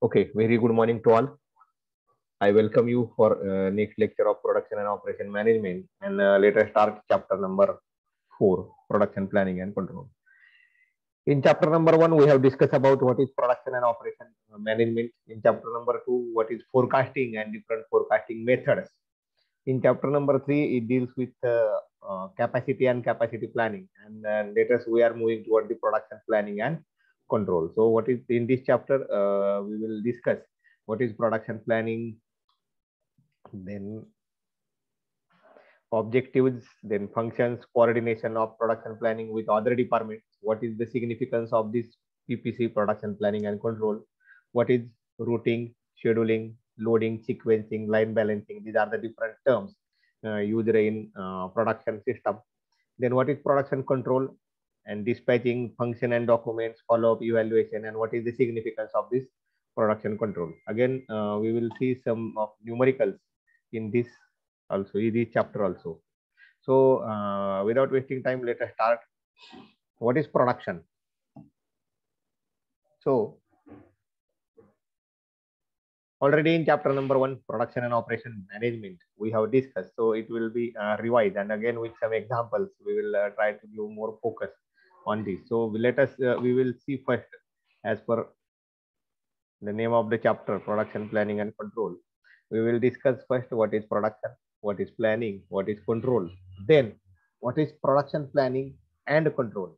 Okay, very good morning to all. I welcome you for next lecture of production and operation management. And let us start chapter number 4, production planning and control. In chapter number 1, we have discussed about what is production and operation management. In chapter number 2, what is forecasting and different forecasting methods. In chapter number 3, it deals with capacity and capacity planning. And later we are moving toward the production planning and control. So what is in this chapter, we will discuss what is production planning, then objectives, then functions, coordination of production planning with other departments. What is the significance of this PPC, production planning and control? What is routing, scheduling, loading, sequencing, line balancing? These are the different terms used in production system. Then what is production control and dispatching, function and documents, follow-up, evaluation, and what is the significance of this production control? Again, we will see some of numericals in this also, in this chapter also. So without wasting time, let us start. What is production? So already in chapter number 1, production and operation management, we have discussed. So it will be revised, and again with some examples, we will try to give more focus on this. So let us, we will see first, as per the name of the chapter, production planning and control. We will discuss first what is production, what is planning, what is control, then what is production planning and control.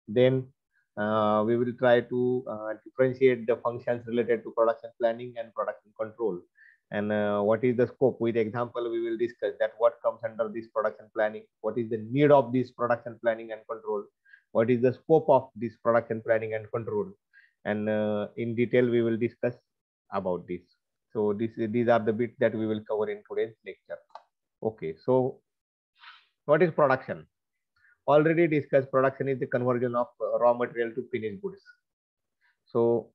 Then we will try to differentiate the functions related to production planning and production control, and what is the scope. With example, we will discuss that what comes under this production planning, what is the need of this production planning and control, what is the scope of this production planning and control, and in detail we will discuss about this. So these are the bits that we will cover in today's lecture. Okay, so what is production? Already discussed, production is the conversion of raw material to finished goods. So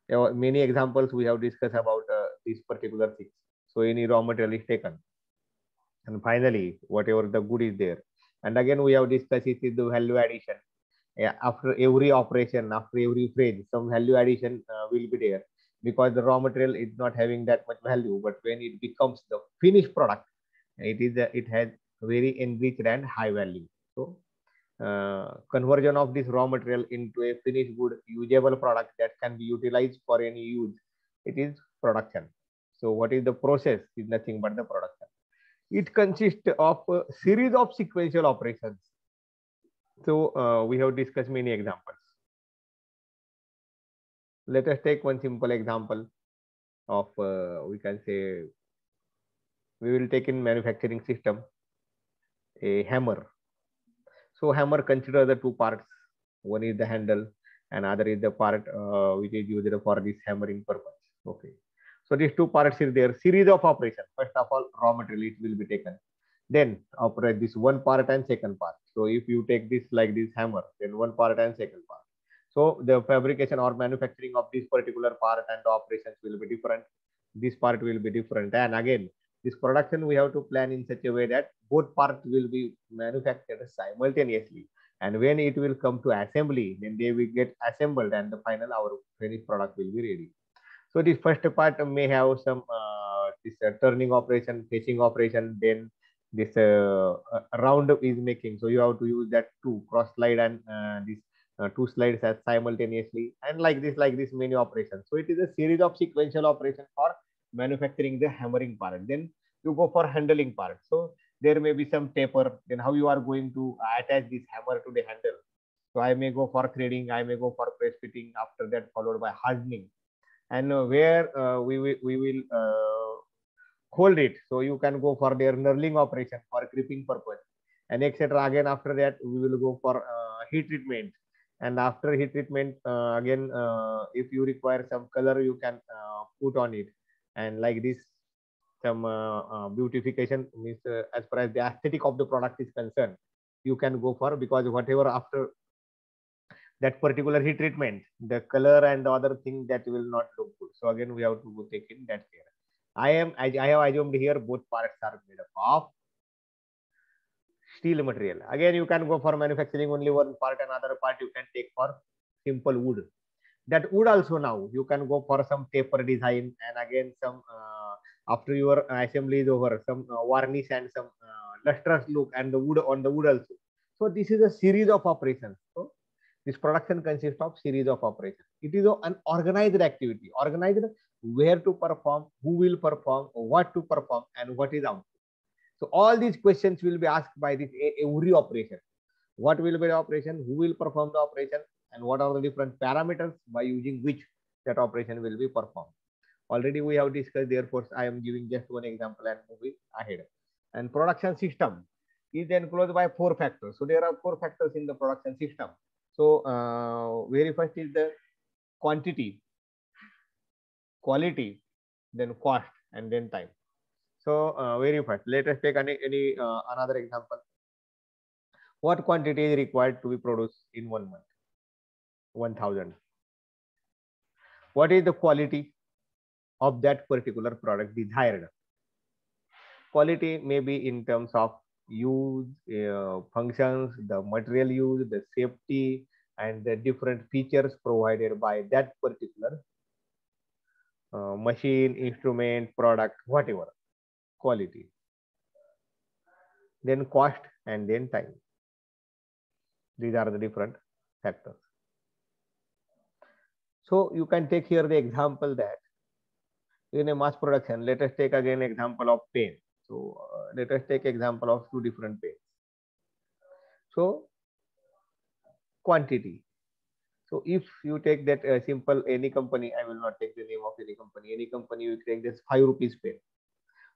many examples we have discussed about these particular things. So any raw material is taken, and finally whatever the good is there, and again we have discussed it is the value addition. After every operation, after every phase, some value addition will be there, because the raw material is not having that much value, but when it becomes the finished product, it has very enriched and high value. So conversion of this raw material into a finished good usable product that can be utilized for any use, it is production. So what is the process? Is nothing but the production. It consists of a series of sequential operations. So we have discussed many examples. Let us take one simple example of, we can say, we will take in manufacturing system, a hammer. So hammer consider the two parts. One is the handle and other is the part which is used for this hammering purpose. Okay. So these two parts is there. Series of operation. First of all, raw material it will be taken. Then operate this one part and second part. So if you take this like this hammer, then one part and second part. So the fabrication or manufacturing of this particular part and the operations will be different. This part will be different. And again, this production we have to plan in such a way that both parts will be manufactured simultaneously. And when it will come to assembly, then they will get assembled and the final our finished product will be ready. So this first part may have some this turning operation, fetching operation, then this round is making. So you have to use that two cross slide and this two slides as simultaneously, and like this many operations. So it is a series of sequential operation for manufacturing the hammering part. Then you go for handling part. So there may be some taper. Then how you are going to attach this hammer to the handle? So I may go for threading, I may go for press fitting. After that, followed by hardening, and where we will hold it. So you can go for their knurling operation for gripping purpose, and etc. Again after that we will go for heat treatment, and after heat treatment again if you require some color you can put on it, and like this some beautification means as far as the aesthetic of the product is concerned, you can go for, because whatever after that particular heat treatment, the color and the other thing that will not look good. So again we have to take in that care. I have assumed here both parts are made up of steel material. Again you can go for manufacturing only one part, another part you can take for simple wood. That wood also now you can go for some taper design, and again some after your assembly is over, some varnish and some lustrous look and the wood on the wood also. So this is a series of operations. So this production consists of series of operations. It is an organized activity, organized where to perform, who will perform, what to perform, and what is output. So all these questions will be asked by this every operation. What will be the operation, who will perform the operation, and what are the different parameters by using which that operation will be performed. Already we have discussed, therefore I am giving just one example and moving ahead. And production system is enclosed by 4 factors. So there are 4 factors in the production system. So very first is the quantity, quality, then cost, and then time. So very first, let us take any another example. What quantity is required to be produced in 1 month? 1000. What is the quality of that particular product desired? Quality may be in terms of use, functions, the material used, the safety, and the different features provided by that particular machine, instrument, product, whatever. Quality. Then cost, and then time. These are the different factors. So you can take here the example that in a mass production, let us take again example of pen. So let us take example of 2 different pens. So quantity. So if you take that simple any company, I will not take the name of any company, you take this 5 rupees pen.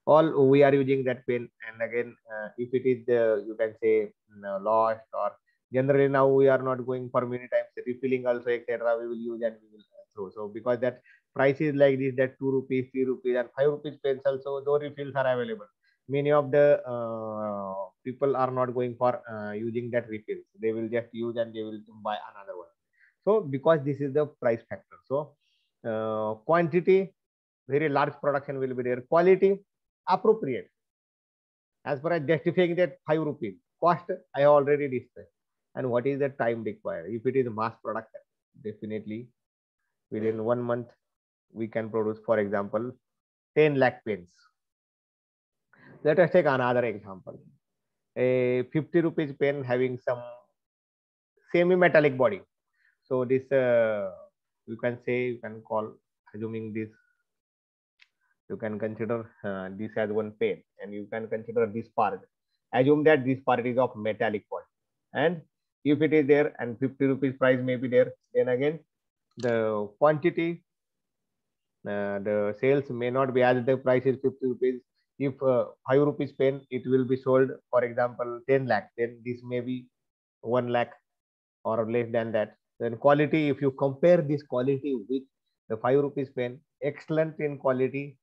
All we are using that pen, and again if it is you can say lost, or generally now we are not going for many times refilling also, etc. We will use and we will throw. So because that price is like this, that 2 rupees, 3 rupees, and 5 rupees pens also, those refills are available. Many of the people are not going for using that refills. They will just use and they will buy another one. So because this is the price factor. So quantity, very large production will be there. Quality, appropriate, as far as justifying that 5 rupees. Cost, I have already discussed. And what is the time required? If it is mass production, definitely within 1 month we can produce, for example, 10 lakh pens. Let us take another example. A 50 rupees pen having some semi-metallic body. So this you can say, you can call, assuming this, you can consider this as one pen, and you can consider this part. Assume that this part is of metallic body, and if it is there and 50 rupees price may be there, then again the quantity, the sales may not be as the price is 50 rupees. If 5 rupees pen, it will be sold, for example, 10 lakh, then this may be 1 lakh or less than that. Then quality, if you compare this quality with the 5 rupees pen, excellent in quality,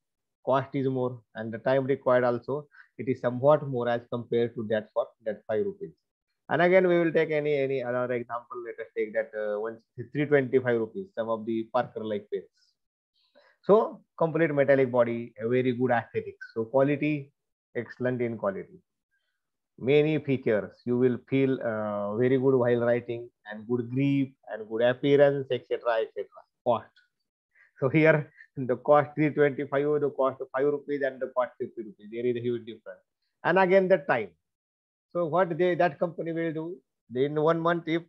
cost is more, and the time required also, it is somewhat more as compared to that for that 5 rupees. And again, we will take any other example. Let us take that 325 rupees, some of the Parker like pens. So complete metallic body, a very good aesthetics. So quality, excellent in quality. Many features, you will feel very good while writing, and good grip and good appearance, etc., etc. Cost. So here the cost 325, the cost 5 rupees, and the cost 50 rupees. There is a huge difference. And again the time. So what that company will do, they in 1 month, if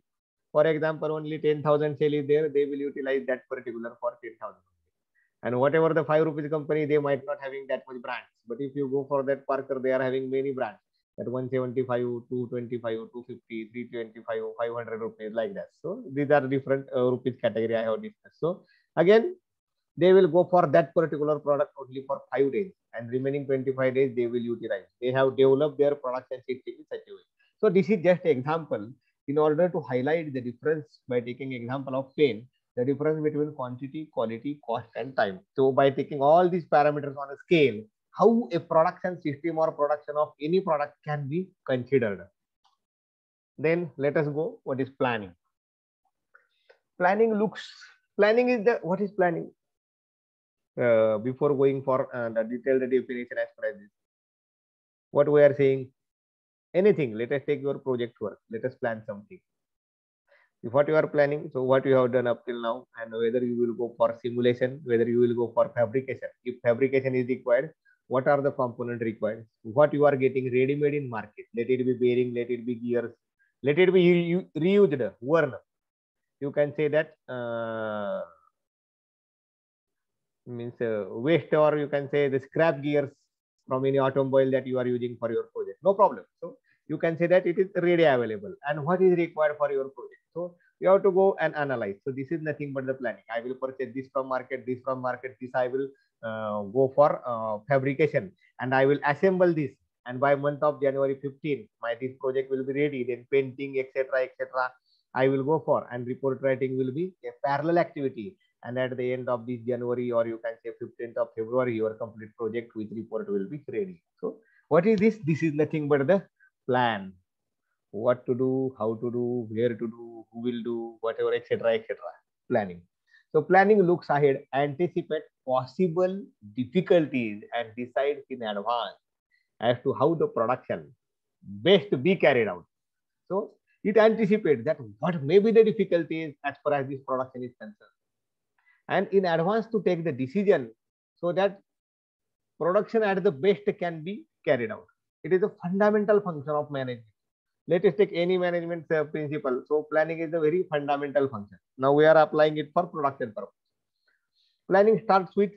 for example only 10,000 sale is there, they will utilize that particular for 10,000. And whatever the 5 rupees company, they might not having that much brands. But if you go for that Parker, they are having many brands. At 175, 225, 250, 325, 500 rupees, like that. So these are different rupees category I have discussed. So again, they will go for that particular product only for 5 days, and remaining 25 days they will utilize. They have developed their production system in such a way. So this is just example in order to highlight the difference by taking example of pen, the difference between quantity, quality, cost, and time. So by taking all these parameters on a scale, how a production system or production of any product can be considered. Then let us go. What is planning? Planning is the, what is planning? Before going for the detailed definition as per this, what we are saying, anything, let us take your project work, let us plan something. what you are planning, so what you have done up till now, and whether you will go for simulation, whether you will go for fabrication. If fabrication is required, what are the components required, what you are getting ready made in market, let it be bearing, let it be gears, let it be reused, worn. You can say that means waste, or you can say the scrap gears from any automobile that you are using for your project, no problem. So you can say that it is ready available, and what is required for your project. So you have to go and analyze. So this is nothing but the planning. I will purchase this from market, this from market, this I will go for fabrication, and I will assemble this, and by month of January 15 my this project will be ready. Then painting, etc., etc., I will go for, and report writing will be a parallel activity. And at the end of this January, or you can say 15th of February, your complete project with report will be ready. So what is this? This is nothing but the plan. What to do, how to do, where to do, who will do, whatever, etc., etc. Planning. So planning looks ahead, anticipate possible difficulties, and decides in advance as to how the production best be carried out. So it anticipates that what may be the difficulties as far as this production is concerned, and in advance to take the decision so that production at the best can be carried out. It is a fundamental function of management. Let us take any management principle. So planning is a very fundamental function. Now we are applying it for production purpose. Planning starts with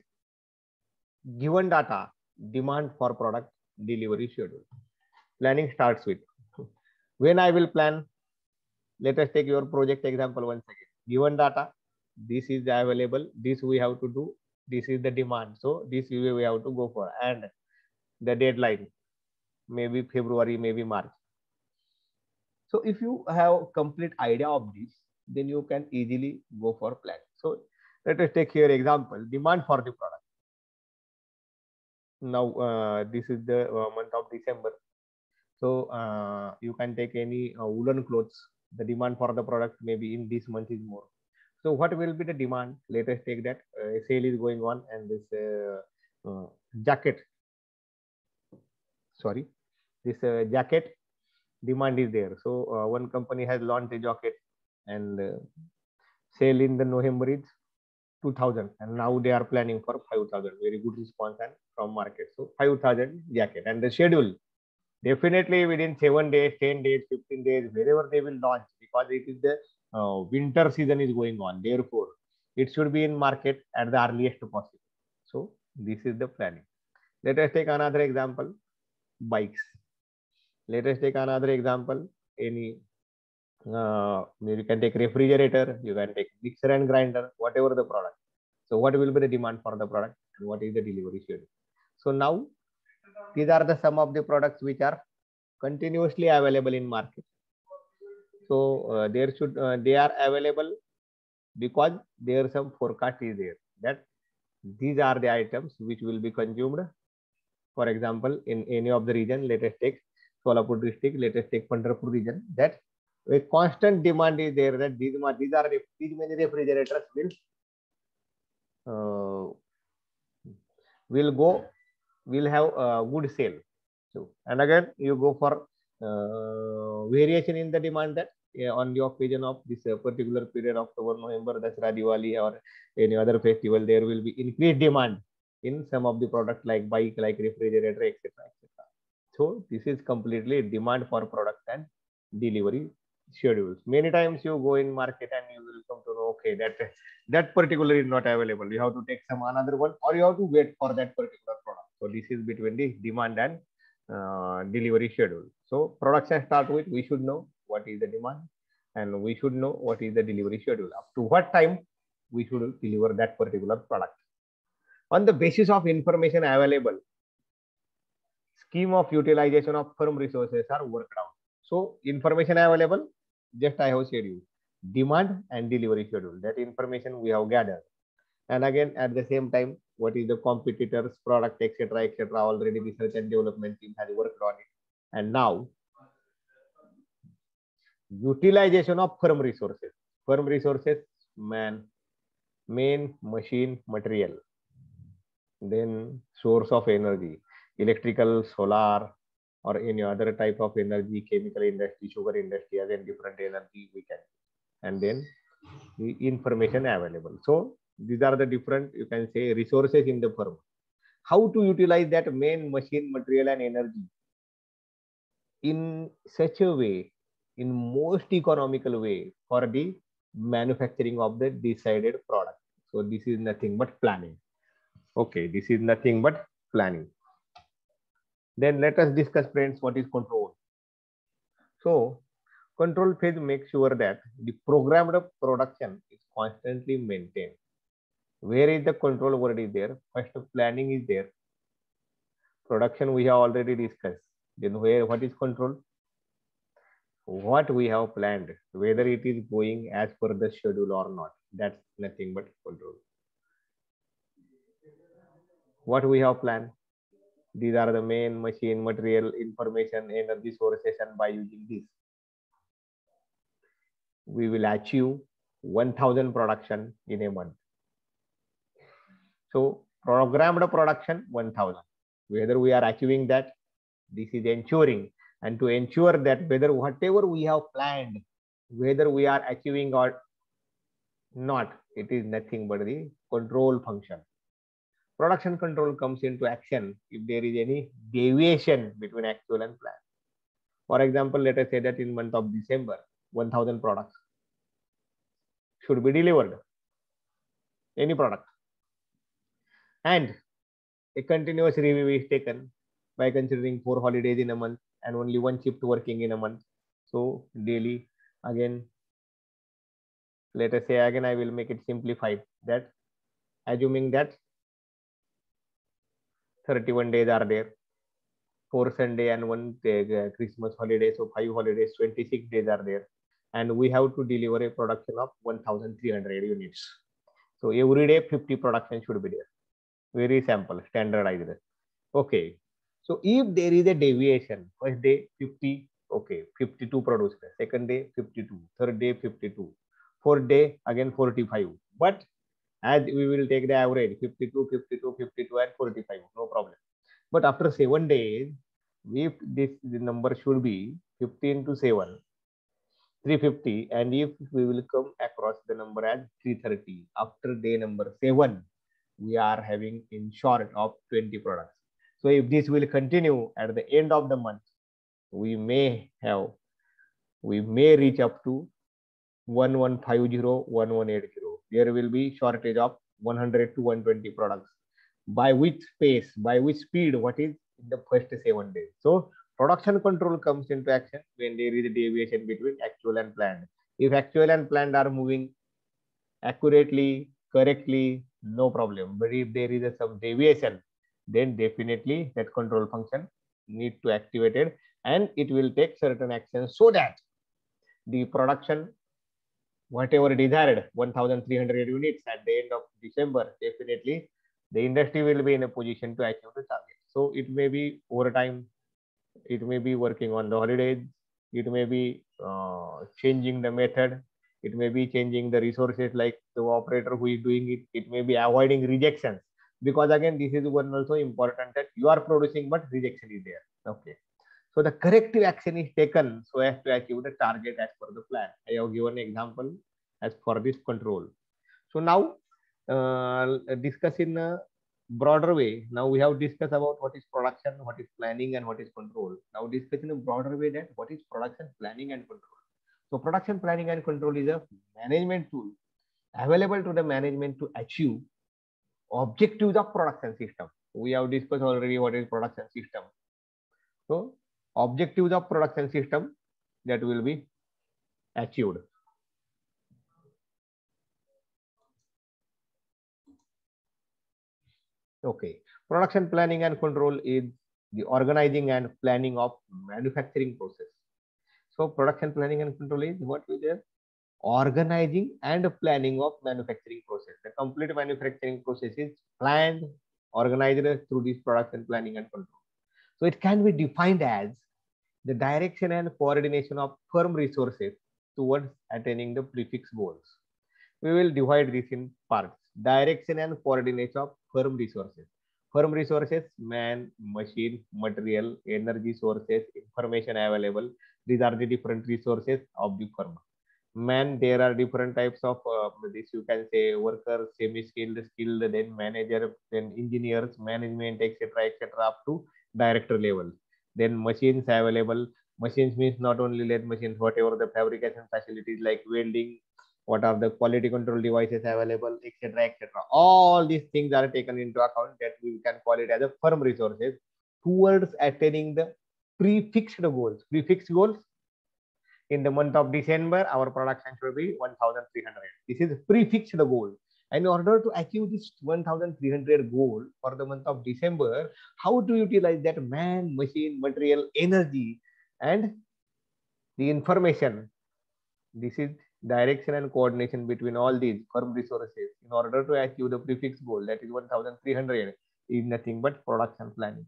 given data, demand for product, delivery schedule. Planning starts with when I will plan. Let us take your project example once again. Given data, this is available, this we have to do, this is the demand, so this we have to go for, and the deadline maybe February, maybe March. So if you have complete idea of this, then you can easily go for plan. So let us take here example, demand for the product. Now this is the month of December. So you can take any woolen clothes. The demand for the product maybe in this month is more. So what will be the demand? Let us take that sale is going on, and this jacket. Sorry, this jacket demand is there. So one company has launched a jacket, and sale in the November is 2000, and now they are planning for 5000. Very good response and from market. So 5000 jacket, and the schedule definitely within 7 days, 10 days, 15 days, wherever they will launch, because it is the winter season is going on. Therefore, it should be in market at the earliest possible. So this is the planning. Let us take another example, bikes. Let us take another example, any you can take refrigerator, you can take mixer and grinder, whatever the product. So what will be the demand for the product, and what is the delivery schedule? So now these are the some of the products which are continuously available in market. So there should they are available because there some forecast is there that these are the items which will be consumed. For example, in any of the region, let us take Solapur district, let us take Pandharpur region, that a constant demand is there that these many refrigerators will have good sale. So, and again you go for variation in the demand, that on the occasion of this particular period, October, November, Dasra, Diwali, or any other festival, there will be increased demand in some of the products like bike, like refrigerator, etc., etc. So this is completely demand for product and delivery schedules. Many times you go in market and you will come to know, okay, that particular is not available. You have to take some another one, or you have to wait for that particular product. So this is between the demand and delivery schedule. So production start with, we should know what is the demand, and we should know what is the delivery schedule. Up to what time we should deliver that particular product. On the basis of information available, scheme of utilization of firm resources are worked out. So information available, just I have said you, demand and delivery schedule. That information we have gathered. And again, at the same time, what is the competitors, product, etc., etc. Already research and development team has worked on it. And now, utilization of firm resources. Firm resources, man, machine, material. Then source of energy, electrical, solar, or any other type of energy, chemical industry, sugar industry, again different energy we can. and then the information available. So these are the different, you can say, resources in the firm. How to utilize that main machine, material, and energy in such a way, in most economical way for the manufacturing of the decided product. So this is nothing but planning. Okay, this is nothing but planning. Then let us discuss, friends, what is control. So control phase makes sure that the programmed production is constantly maintained. Where is the control word is there? First, planning is there. Production we have already discussed. Then what is control? What we have planned, whether it is going as per the schedule or not. That's nothing but control. What we have planned. These are the main machine, material, information, energy sources, and by using this, we will achieve 1000 production in a month. So programmed production 1000. Whether we are achieving that, this is ensuring, and to ensure that whether whatever we have planned, whether we are achieving or not, it is nothing but the control function. Production control comes into action if there is any deviation between actual and plan. For example, let us say that in month of December, 1000 products should be delivered, any product, and a continuous review is taken by considering 4 holidays in a month and only 1 shift working in a month. So daily, again, let us say again, I will make it simplified, that assuming that 31 days are there, 4 Sunday and 1 Christmas holiday, so 5 holidays, 26 days are there, and we have to deliver a production of 1300 units. So every day 50 production should be there. Very simple, standardized. Okay, so if there is a deviation, first day 50, okay, 52 produced, second day 52, third day 52, fourth day again 45, but as we will take the average 52, 52, 52 and 45, no problem. But after 7 days, if this the number should be 15 to 7, 350, and if we will come across the number as 330 after day number 7, we are having in short of 20 products. So if this will continue at the end of the month, we may reach up to 1150, 1180. There will be shortage of 100 to 120 products. By which pace, by which speed, what is in the first 7 days. So production control comes into action when there is a deviation between actual and planned. If actual and planned are moving accurately, correctly, no problem. But if there is some deviation, then definitely that control function need to activate it, and it will take certain actions so that the production, whatever desired, 1300 units at the end of December, definitely the industry will be in a position to achieve the target. So it may be overtime, it may be working on the holidays, it may be changing the method, it may be changing the resources like the operator who is doing it, it may be avoiding rejections, because again this is one also important, that you are producing but rejection is there. Okay, so the corrective action is taken so as to achieve the target as per the plan. I have given an example as for this control. So now discuss in a broader way. Now we have discussed about what is production, what is planning, and what is control. Now discuss in a broader way that what is production, planning, and control. So production, planning, and control is a management tool available to the management to achieve objectives of production system. We have discussed already what is production system. So objectives of production system that will be achieved. Okay, production planning and control is the organizing and planning of manufacturing process. So production planning and control is what we do? Organizing and planning of manufacturing process. The complete manufacturing process is planned, organized through this production planning and control. So it can be defined as the direction and coordination of firm resources towards attaining the prefix goals. We will divide this in parts. Direction and coordination of firm resources. Firm resources, man, machine, material, energy sources, information available. These are the different resources of the firm. Man, there are different types of this, you can say, workers, semi-skilled, skilled, then manager, then engineers, management, etc., up to director level. Then machines available. Machines means not only lathe machines, whatever the fabrication facilities like welding, what are the quality control devices available, etc. All these things are taken into account, that we can call it as a firm resources towards attaining the prefixed goals. Prefixed goals, in the month of December, our production should be 1,300. This is prefixed goal. And in order to achieve this 1,300 goal for the month of December, how to utilize that man, machine, material, energy, and the information? This is direction and coordination between all these firm resources in order to achieve the prefix goal, that is 1,300, is nothing but production planning.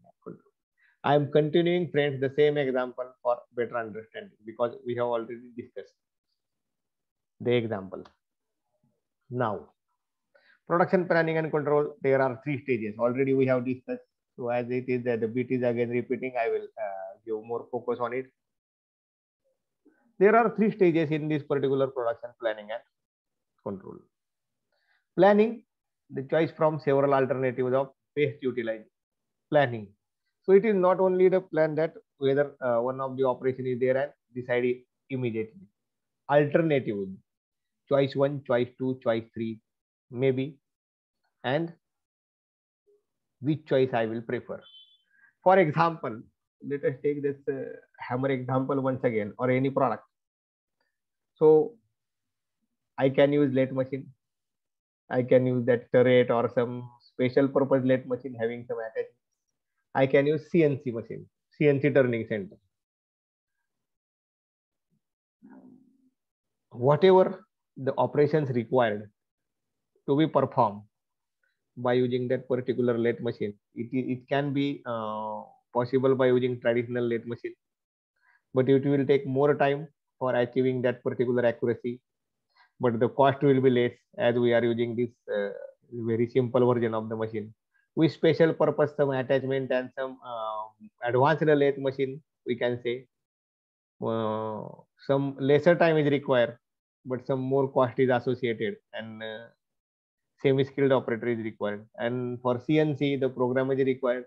I am continuing, friends, the same example for better understanding, because we have already discussed the example. Now, production planning and control, there are 3 stages. Already we have discussed. So as it is that the bit is again repeating, I will give more focus on it. There are 3 stages in this particular production planning and control. Planning, the choice from several alternatives of best utilization. Planning. So it is not only the plan that whether one of the operation is there and decide it immediately. Alternative, choice 1, choice 2, choice 3, maybe, and which choice I will prefer. For example, let us take this hammer example once again, or any product. So I can use lathe machine. I can use that turret or some special purpose lathe machine having some attachment. I can use CNC machine, CNC turning center. Whatever the operations required to be performed by using that particular lathe machine, it can be possible by using traditional lathe machine, but it will take more time for achieving that particular accuracy, but the cost will be less as we are using this very simple version of the machine. With special purpose, some attachment and some advanced lathe machine, we can say some lesser time is required, but some more cost is associated, and semi-skilled operator is required. And for CNC, the program is required.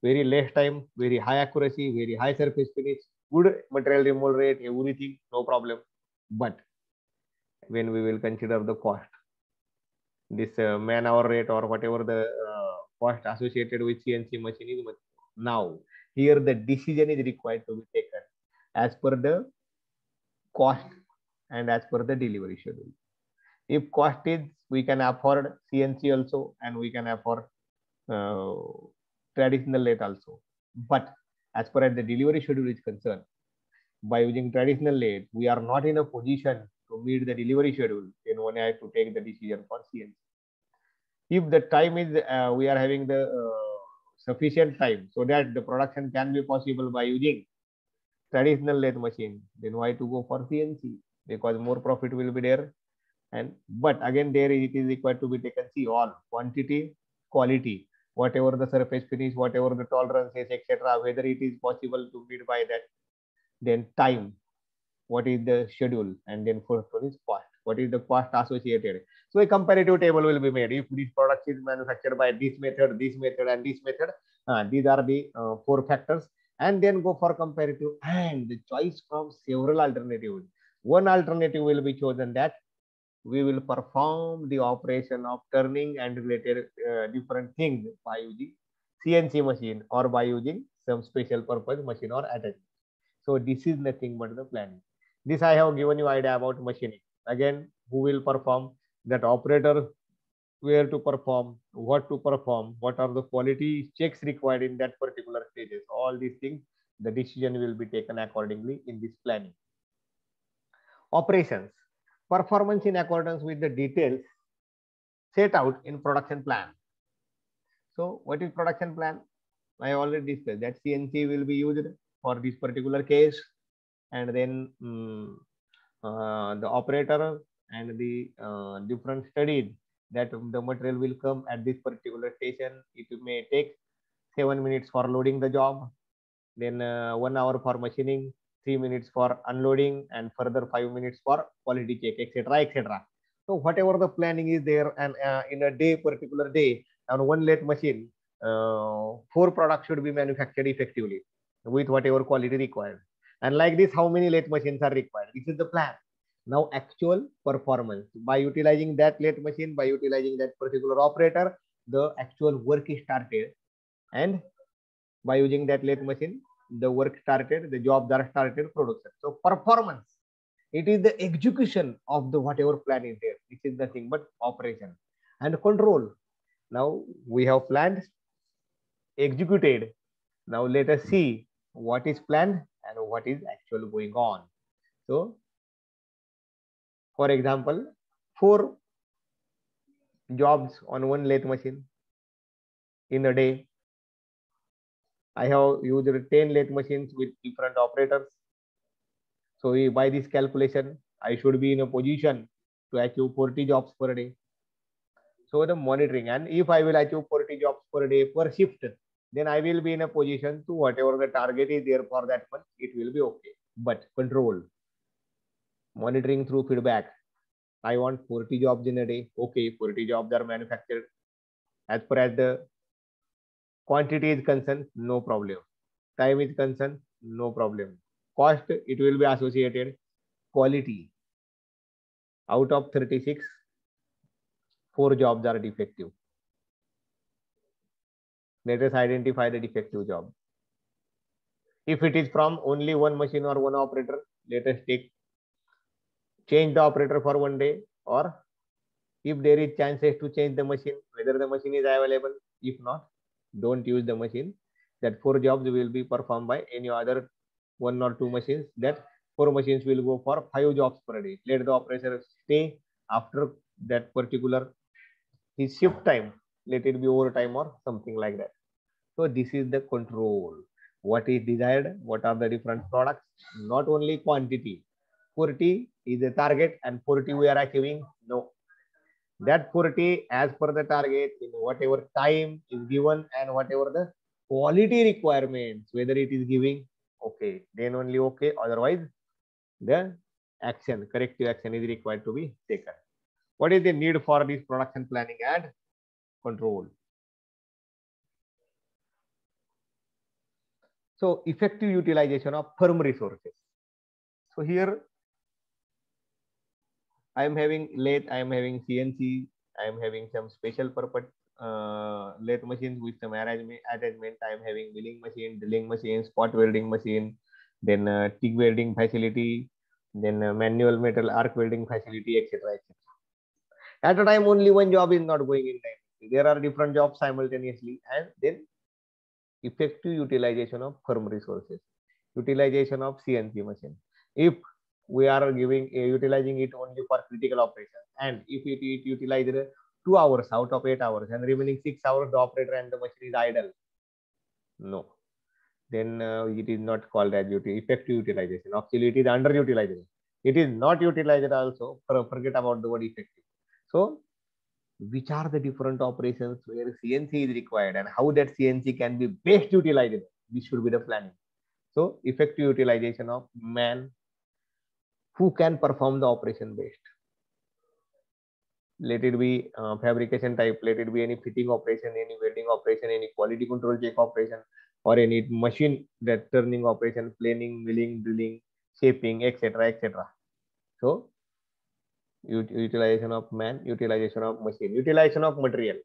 Very less time, very high accuracy, very high surface finish, good material removal rate, everything, no problem. But when we will consider the cost, this man-hour rate or whatever the cost associated with CNC machine is much. Now, here the decision is required to be taken as per the cost and as per the delivery schedule. If cost is, we can afford CNC also, and we can afford traditional lathe also. But as far as the delivery schedule is concerned, by using traditional lathe, we are not in a position to meet the delivery schedule. Then one has to take the decision for CNC. If the time is, we are having the sufficient time so that the production can be possible by using traditional lathe machine, then why to go for CNC? Because more profit will be there. And but again, there it is required to be taken. See, all quantity, quality, whatever the surface finish, whatever the tolerances, etc., whether it is possible to meet by that. Then time, what is the schedule, and then for is cost, what is the cost associated. So a comparative table will be made. If this product is manufactured by this method, and this method, these are the 4 factors, and then go for comparative and the choice from several alternatives. One alternative will be chosen, that we will perform the operation of turning and related different things by using CNC machine or by using some special purpose machine or attachment. So this is nothing but the planning. This I have given you idea about machining. Again, who will perform, that operator, where to perform, what to perform, what are the quality checks required in that particular stages. All these things, the decision will be taken accordingly in this planning. Operations. Performance in accordance with the details set out in production plan. So what is production plan? I already discussed that CNC will be used for this particular case, and then the operator and the different studies that the material will come at this particular station. It may take 7 minutes for loading the job, then 1 hour for machining, 3 minutes for unloading, and further 5 minutes for quality check, etc., etc. So whatever the planning is there, and in a day, particular day, on one lathe machine, 4 products should be manufactured effectively with whatever quality required. And like this, how many lathe machines are required? This is the plan. Now actual performance, by utilizing that lathe machine, by utilizing that particular operator, the actual work is started, and by using that lathe machine, the work started, the jobs are started, production. So performance, it is the execution of the whatever plan is there. This is nothing but operation. And control, now we have planned, executed. Now let us see what is planned and what is actually going on. So for example, 4 jobs on one lathe machine in a day. I have used 10 lathe machines with different operators. So by this calculation, I should be in a position to achieve 40 jobs per day. So the monitoring, and if I will achieve 40 jobs per day per shift, then I will be in a position to whatever the target is there for that month, it will be okay. But control, monitoring through feedback. I want 40 jobs in a day. Okay, 40 jobs are manufactured. As per as the quantity is concerned, no problem. Time is concerned, no problem. Cost, it will be associated. Quality, out of 36, 4 jobs are defective. Let us identify the defective job. If it is from only one machine or one operator, let us change the operator for one day, or if there is chances to change the machine, whether the machine is available. If not, don't use the machine. That 4 jobs will be performed by any other 1 or 2 machines. That 4 machines will go for 5 jobs per day. Let the operator stay after that particular his shift time. Let it be overtime or something like that. So this is the control. What is desired? What are the different products? Not only quantity. 40 is the target, and 40 we are achieving. No, that 40 as per the target in whatever time is given and whatever the quality requirements, whether it is giving, okay, then only okay. Otherwise, the action, corrective action is required to be taken. What is the need for this production planning and control? So effective utilization of firm resources. So here I am having lathe, I am having CNC, I am having some special purpose lathe machines with some attachment. I am having milling machine, drilling machine, spot welding machine, then TIG welding facility, then manual metal arc welding facility, etc. etc. At a time, only one job is not going in time. There are different jobs simultaneously, and then effective utilization of firm resources, utilization of CNC machine. If we are utilizing it only for critical operations, and if it utilized 2 hours out of 8 hours, and remaining 6 hours the operator and the machine is idle, no, then it is not called as effective utilization. Actually, it is underutilization. It is not utilized also. Forget about the word effective. So which are the different operations where CNC is required, and how that CNC can be best utilized? This should be the planning. So effective utilization of man who can perform the operation best. Let it be fabrication type, let it be any fitting operation, any welding operation, any quality control check operation, or any machine that turning operation, planing, milling, drilling, shaping, etc., etc. So utilization of man, utilization of machine, utilization of material.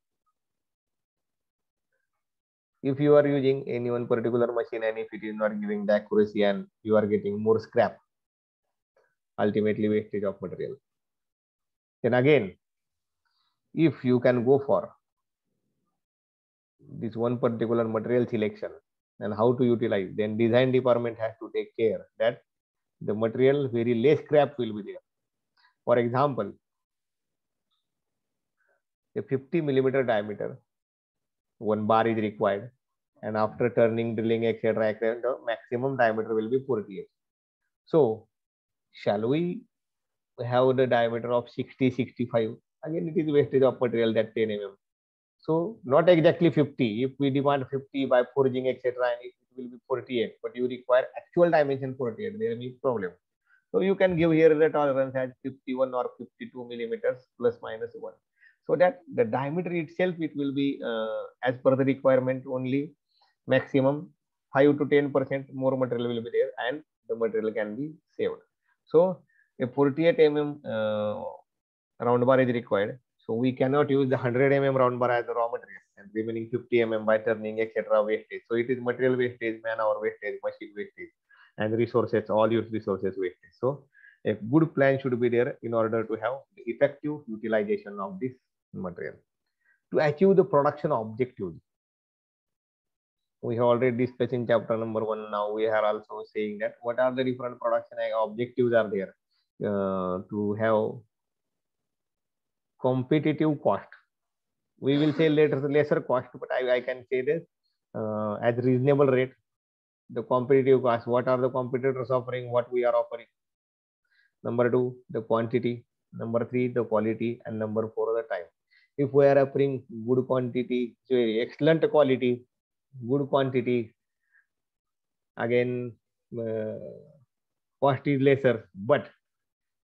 If you are using any one particular machine and if it is not giving the accuracy and you are getting more scrap, ultimately wastage of material. Then again, if you can go for this one particular material selection and how to utilize, then design department has to take care that the material very less scrap will be there. For example, a 50 millimeter diameter, one bar is required, and after turning, drilling, etc., the maximum diameter will be 48. So shall we have the diameter of 60, 65? Again, it is wastage of material, that 10 mm. So not exactly 50. If we demand 50 by forging, etc., and if will be 48, but you require actual dimension 48. There may be problem. So you can give here the tolerance as 51 or 52 millimeters plus minus 1. So that the diameter itself, it will be as per the requirement only maximum 5 to 10% more material will be there, and the material can be saved. So a 48 mm round bar is required. So we cannot use the 100 mm round bar as the raw material and remaining 50 mm by turning, etc. wastage. So it is material wastage, man hour wastage, machine wastage, and resources, all use resources wastage. So a good plan should be there in order to have effective utilization of this material. To achieve the production objectives, we have already discussed in chapter number 1. Now we are also saying that what are the different production objectives are there to have competitive cost. We will say later lesser cost, but I can say this as reasonable rate. The competitive cost, what are the competitors offering, what we are offering. Number 2, the quantity. Number 3, the quality. And number 4, the time. If we are offering good quantity, excellent quality, good quantity, again cost is lesser, but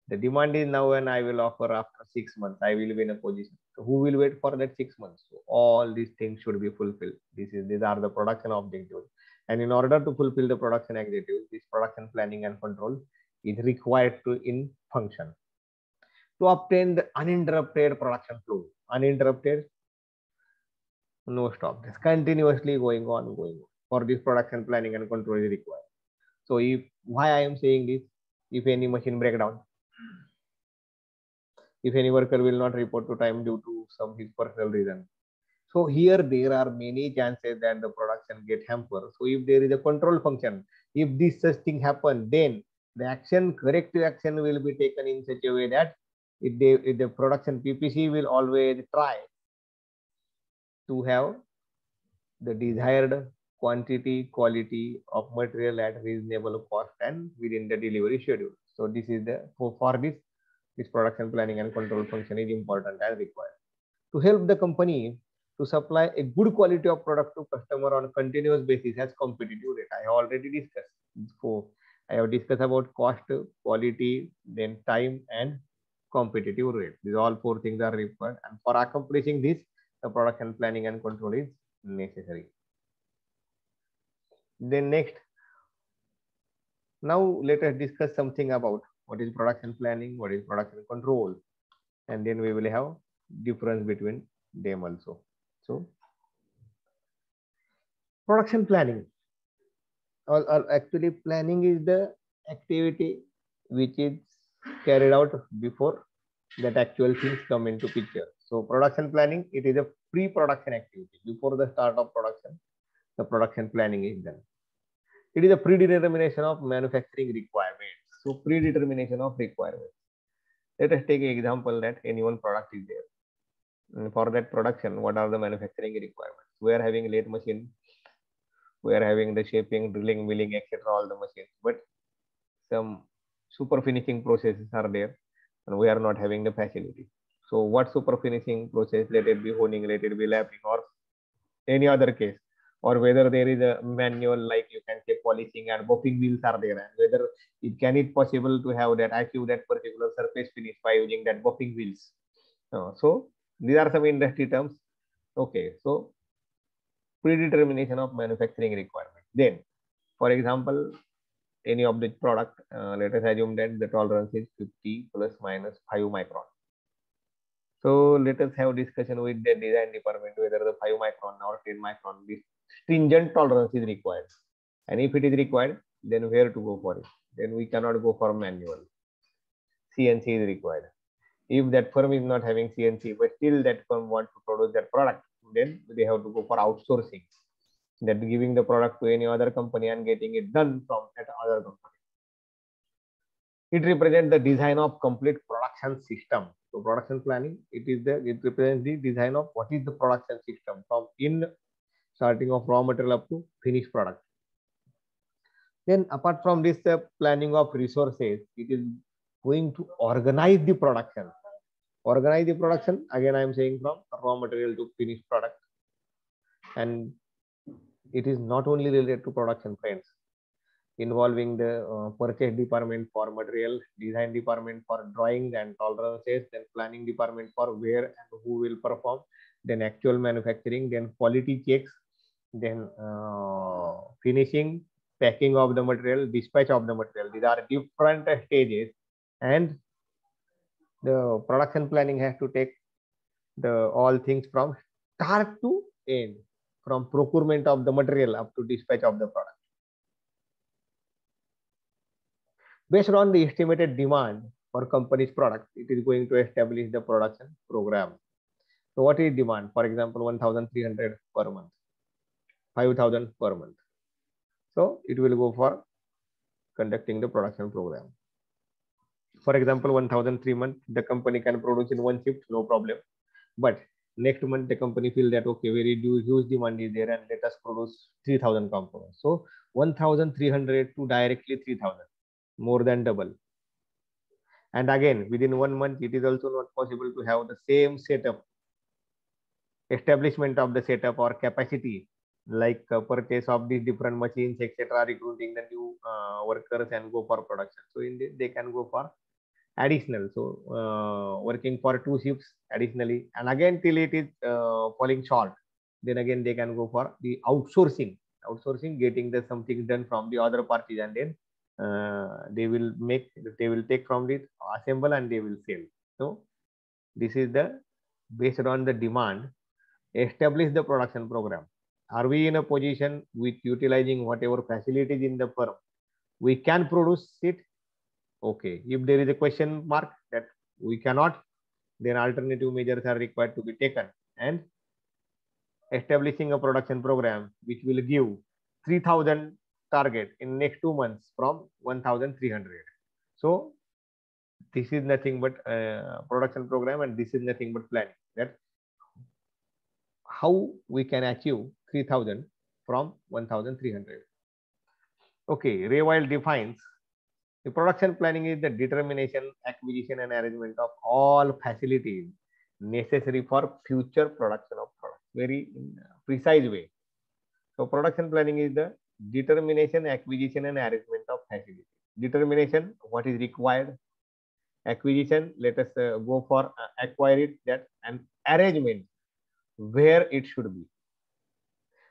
the demand is now, and I will offer after 6 months, I will be in a position. So who will wait for that 6 months? So all these things should be fulfilled. These are the production objectives. And in order to fulfill the production objectives, this production planning and control is required to in function. To obtain the uninterrupted production flow. Uninterrupted, no stop. This continuously going on. For this production planning and control is required. So if why I am saying this, if any machine breakdown, if any worker will not report to time due to some his personal reason. So here there are many chances that the production get hampered. So if there is a control function, if this such thing happen, then the action, corrective action will be taken in such a way that if the production PPC will always try to have the desired quantity, quality of material at reasonable cost and within the delivery schedule. So this is the for this production planning and control function is important and required to help the company to supply a good quality of product to customer on a continuous basis as competitive rate. I have already discussed. So I have discussed about cost, quality, then time and competitive rate. These all 4 things are required, and for accomplishing this, the production planning and control is necessary. Then next, now let us discuss something about what is production planning, what is production control, and then we will have difference between them also. So production planning, or actually planning is the activity which is carried out before that actual things come into picture. So production planning, it is a pre-production activity. Before the start of production, the production planning is done. It is a predetermination of manufacturing requirements. So predetermination of requirements. Let us take an example that any one product is there. And for that production, what are the manufacturing requirements? We are having lathe machine, we are having the shaping, drilling, milling, etc. all the machines, but some super finishing processes are there and we are not having the facility. So what super finishing process, let it be honing, let it be lapping or any other case, or whether there is a manual, like you can say polishing and buffing wheels are there, and whether it possible to have that, achieve that particular surface finish by using that buffing wheels. So these are some industry terms. Okay, so predetermination of manufacturing requirement. Then, for example, any of the product, let us assume that the tolerance is 50 plus minus 5 micron. So let us have discussion with the design department whether the 5 micron or 10 micron, this stringent tolerance is required. And if it is required, then where to go for it? Then we cannot go for manual. CNC is required. If that firm is not having CNC, but still that firm wants to produce that product, then they have to go for outsourcing. That giving the product to any other company and getting it done from that other company. It represents the design of complete production system. So production planning, it represents the design of what is the production system from starting of raw material up to finished product. Then apart from this, the planning of resources, it is going to organize the production. Organize the production, again I am saying from raw material to finished product. And It is not only related to production, friends, involving the purchase department for material, design department for drawing and tolerances, then planning department for where and who will perform, then actual manufacturing, then quality checks, then finishing, packing of the material, dispatch of the material. These are different stages, and the production planning has to take the all things from start to end, from procurement of the material up to dispatch of the product. Based on the estimated demand for company's product, it is going to establish the production program. So what is demand? For example, 1,300 per month, 5,000 per month. So it will go for conducting the production program. For example, 1,003 month, the company can produce in one shift, no problem. But next month, the company feel that, okay, very huge demand is there and let us produce 3,000 components. So 1,300 to directly 3,000, more than double. And again, within 1 month, it is also not possible to have the same setup, establishment of the setup or capacity, like purchase of these different machines, etc., recruiting the new workers and go for production. So in this, they can go for additional. So working for 2 shifts additionally, and again till it is falling short, then again they can go for the outsourcing, getting the something done from the other parties, and then they will take from it, assemble, and they will sell. So this is the based on the demand, establish the production program. Are we in a position with utilizing whatever facilities in the firm, we can produce it? Okay. If there is a question mark that we cannot, then alternative measures are required to be taken, and establishing a production program which will give 3,000 target in next 2 months from 1,300. So this is nothing but production program, and this is nothing but planning. That how we can achieve 3,000 from 1,300. Okay, Rewald defines the production planning is the determination, acquisition, and arrangement of all facilities necessary for future production of products. Very precise way. So production planning is the determination, acquisition, and arrangement of facilities. Determination, what is required. Acquisition, let us go for acquire it, that, and arrangement, where it should be.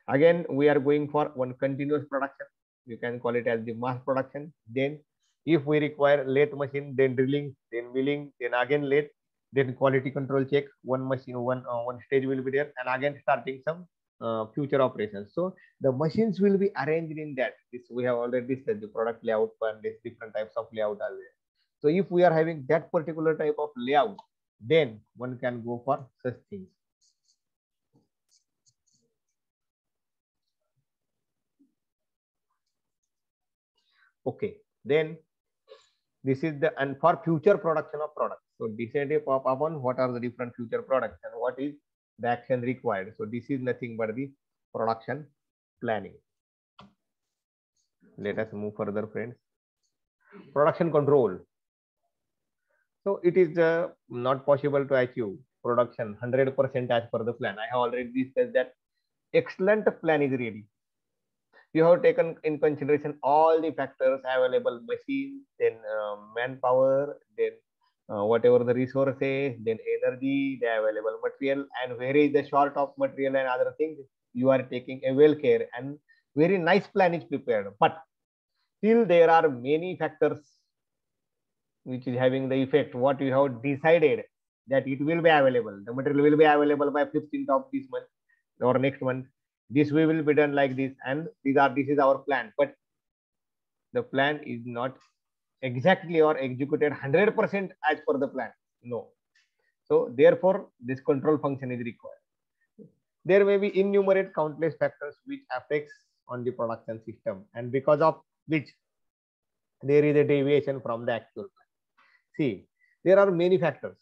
Again, we are going for one continuous production. You can call it as the mass production. Then if we require lathe machine, then drilling, then milling, then again lathe, then quality control check, one machine, one stage will be there, and again starting some future operations. So the machines will be arranged in that. This we have already discussed, the product layout, and these different types of layout are there. So if we are having that particular type of layout, then one can go for such things. Okay, then this is the, and for future production of products. So decide upon what are the different future products and what is the action required. So this is nothing but the production planning. Let us move further, friends. Production control. So it is not possible to achieve production 100% as per the plan. I have already discussed that excellent plan is ready. You have taken in consideration all the factors available, machines, then manpower, then whatever the resources, then energy, the available material, and where is the short of material and other things. You are taking a well care, and very nice plan is prepared. But still there are many factors which is having the effect. What you have decided that it will be available, the material will be available by 15th of this month or next month. This we will be done like this, and this is our plan. But the plan is not exactly or executed 100% as per the plan. No. So therefore, this control function is required. There may be innumerate countless factors which affects on the production system, and because of which there is a deviation from the actual plan. See, there are many factors.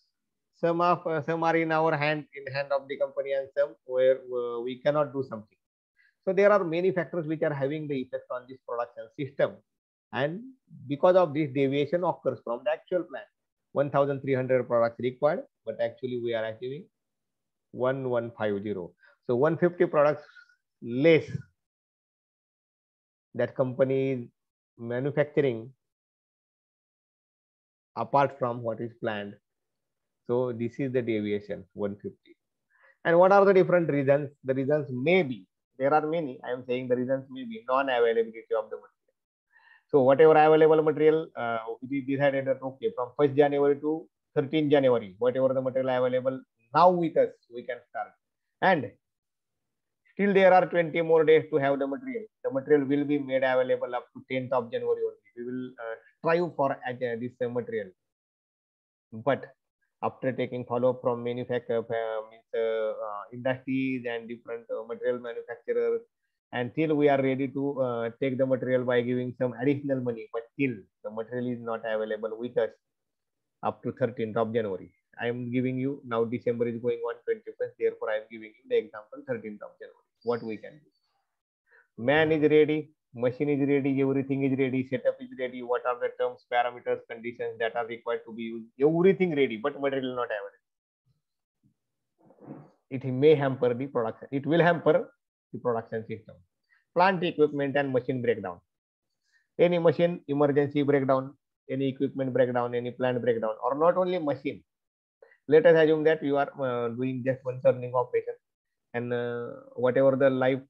Some are in our hand, in hand of the company, and some where we cannot do something. So there are many factors which are having the effect on this production system, and because of this, deviation occurs from the actual plan. 1,300 products required, but actually we are achieving 1,150. So 150 products less that company is manufacturing apart from what is planned. So this is the deviation 150. And what are the different reasons? The reasons may be, there are many. I am saying the reasons may be non-availability of the material. So whatever available material, we decided that okay, from 1st January to 13th January, whatever the material available now with us, we can start. And still there are 20 more days to have the material. The material will be made available up to 10th of January only. We will strive for this material. But after taking follow-up from industries and different material manufacturers, until we are ready to take the material by giving some additional money, but still the material is not available with us up to 13th of January. I am giving you now, December is going on 21st, therefore I am giving you the example 13th of January. What we can do? Man is ready, machine is ready, everything is ready, setup is ready. What are the terms, parameters, conditions that are required to be used? Everything ready, but material not available. It may hamper the production. It will hamper the production system. Plant equipment and machine breakdown. Any machine emergency breakdown, any equipment breakdown, any plant breakdown, or not only machine. Let us assume that you are doing just one turning operation, and whatever the live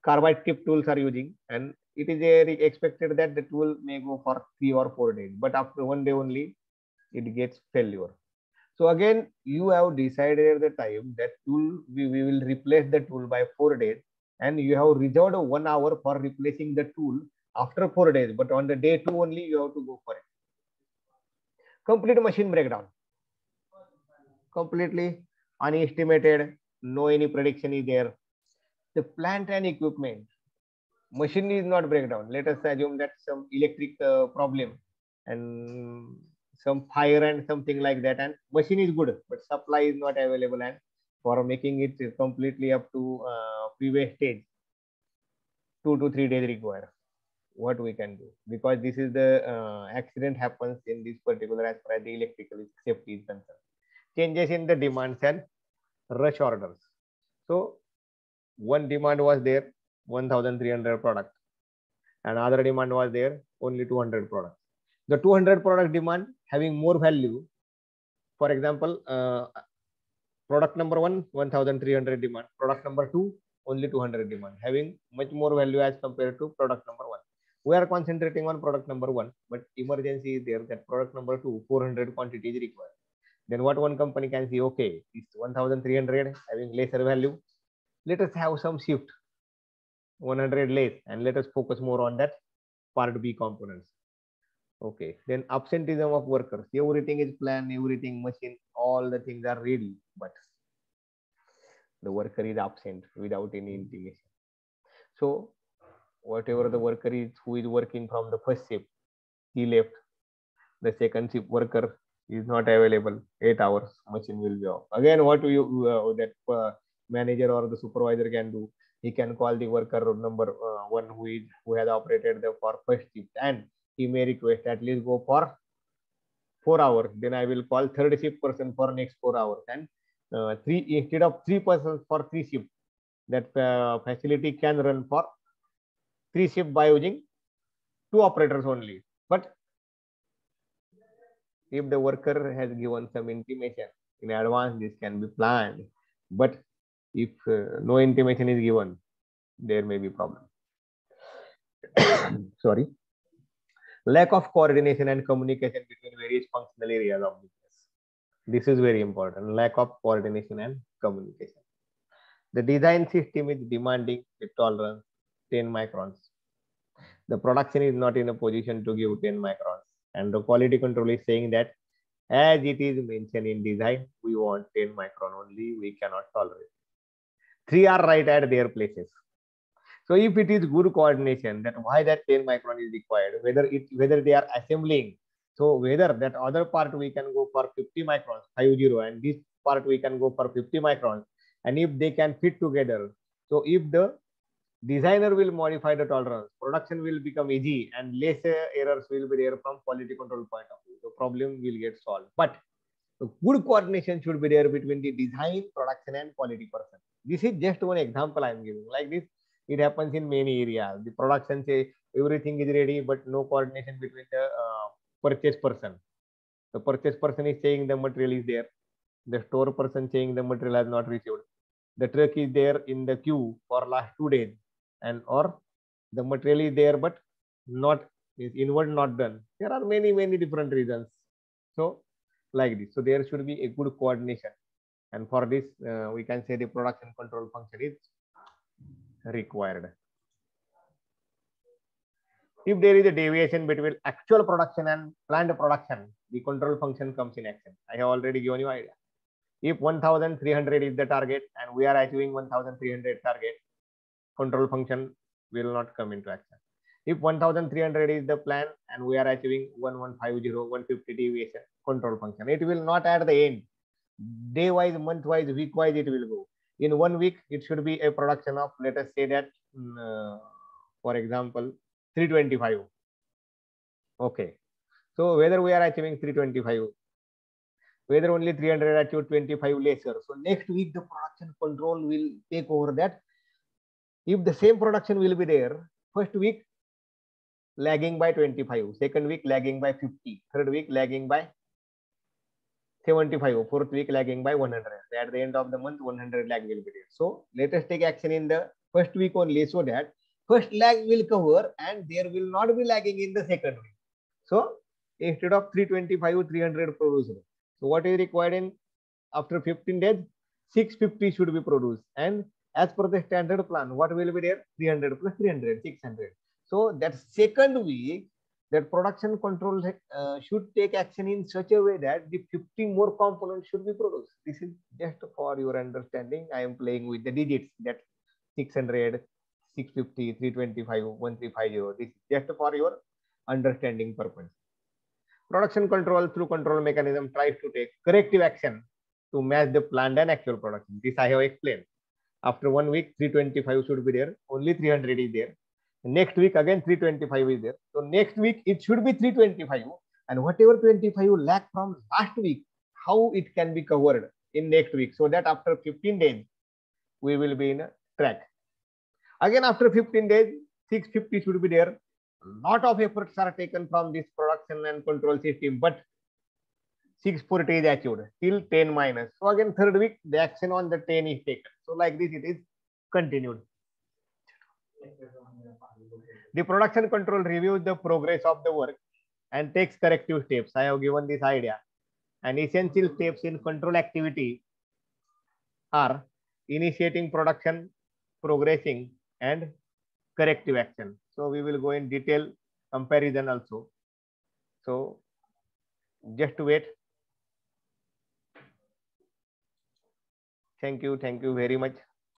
carbide tip tools are using, and it is expected that the tool may go for 3 or 4 days, but after 1 day only it gets failure. So again, you have decided at the time that tool we will replace the tool by 4 days, and you have reserved 1 hour for replacing the tool after 4 days, but on the day 2 only you have to go for it. Complete machine breakdown, completely unestimated, no any prediction is there. The plant and equipment, machine is not breakdown. Let us assume that some electric problem and some fire and something like that, and machine is good, but supply is not available, and for making it completely up to previous stage, 2 to 3 days required. What we can do, because this is the accident happens in this particular as far as the electrical safety is concerned. Changes in the demands and rush orders. So one demand was there, 1,300 products, and other demand was there, only 200 products. The 200 product demand having more value. For example, product number 1, 1,300 demand. Product number 2, only 200 demand, having much more value as compared to product number 1. We are concentrating on product number 1, but emergency is there that product number 2, 400 quantity is required. Then what one company can see, okay, it's 1,300 having lesser value. Let us have some shift, 100 less, and let us focus more on that part B components. Okay, then absenteeism of workers. Everything is planned, everything machine, all the things are ready, but the worker is absent without any intimation. So whatever the worker is who is working from the first shift, he left. The second shift worker is not available. 8 hours, machine will be off. Again, what that manager or the supervisor can do, he can call the worker number 1 who has operated the for first shift, and he may request at least go for 4 hours. Then I will call third shift person for next 4 hours, and 3 instead of 3 persons for 3 shifts. That facility can run for 3 shifts by using 2 operators only. But if the worker has given some intimation in advance, this can be planned. But if no intimation is given, there may be problem. Sorry. Lack of coordination and communication between various functional areas of business. This is very important. Lack of coordination and communication. The design system is demanding a tolerance 10 microns. The production is not in a position to give 10 microns. And the quality control is saying that as it is mentioned in design, we want 10 micron only, we cannot tolerate. 3 are right at their places. So if it is good coordination, that why that 10 micron is required, whether they are assembling, so whether that other part we can go for 50 microns, 50, and this part we can go for 50 microns, and if they can fit together. So if the designer will modify the tolerance, production will become easy and less errors will be there from quality control point of view. The problem will get solved. But the good coordination should be there between the design, production, and quality person. This is just one example I am giving. Like this, It happens in many areas. The production say everything is ready, but no coordination between the purchase person. The purchase person is saying the material is there. The store person saying the material has not received. The truck is there in the queue for last 2 days, and or the material is there but not is inward not done. There are many different reasons. So like this. So there should be a good coordination, and for this we can say the production control function is required. If there is a deviation between actual production and planned production, the control function comes in action. I have already given you idea. If 1300 is the target and we are achieving 1300 target, control function will not come into action. If 1300 is the plan and we are achieving 1150, 150 deviation, control function, it will not at the end. Day wise, month wise, week wise, it will go. In 1 week, it should be a production of, let us say that, for example, 325. Okay. So whether we are achieving 325, whether only 300 achieve 25 lesser. So next week, the production control will take over that. If the same production will be there, first week lagging by 25, second week lagging by 50, third week lagging by 75, fourth week lagging by 100. At the end of the month, 100 lag will be there. So let us take action in the first week only, so that first lag will cover and there will not be lagging in the second week. So instead of 325, 300 produced. So what is required in after 15 days? 650 should be produced, and as per the standard plan, what will be there? 300 plus 300, 600. So that second week, that production control should take action in such a way that the 50 more components should be produced. This is just for your understanding. I am playing with the digits, that 600, 650, 325, 1350. This is just for your understanding purpose. Production control through control mechanism tries to take corrective action to match the planned and actual production. This I have explained. After 1 week, 325 should be there. Only 300 is there. Next week again 325 is there. So next week it should be 325, and whatever 25 lack from last week, how it can be covered in next week, so that after 15 days we will be in a track. Again after 15 days, 650 should be there. Lot of efforts are taken from this production and control system, but 640 is achieved till 10 minus. So again third week the action on the 10 is taken. So like this it is continued. The production control reviews the progress of the work and takes corrective steps. I have given this idea. And essential steps in control activity are initiating production, progressing, and corrective action. So we will go in detail comparison also. So just wait. Thank you very much.